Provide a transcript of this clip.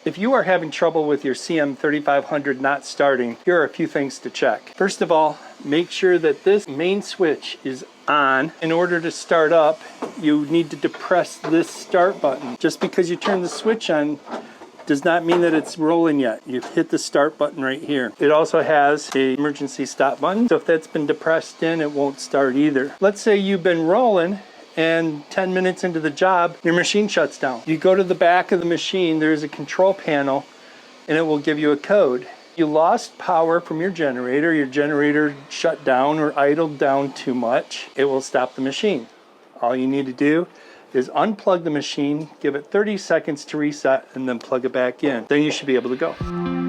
If you are having trouble with your CM3500 not starting, here are a few things to check. First of all, make sure that this main switch is on. In order to start up, you need to depress this start button. Just because you turn the switch on does not mean that it's rolling yet. You've hit the start button right here. It also has an emergency stop button, so if that's been depressed in, it won't start either. Let's say you've been rolling and 10 minutes into the job, your machine shuts down. You go to the back of the machine, there's a control panel, and it will give you a code. You lost power from your generator shut down or idled down too much, it will stop the machine. All you need to do is unplug the machine, give it 30 seconds to reset, and then plug it back in. Then you should be able to go.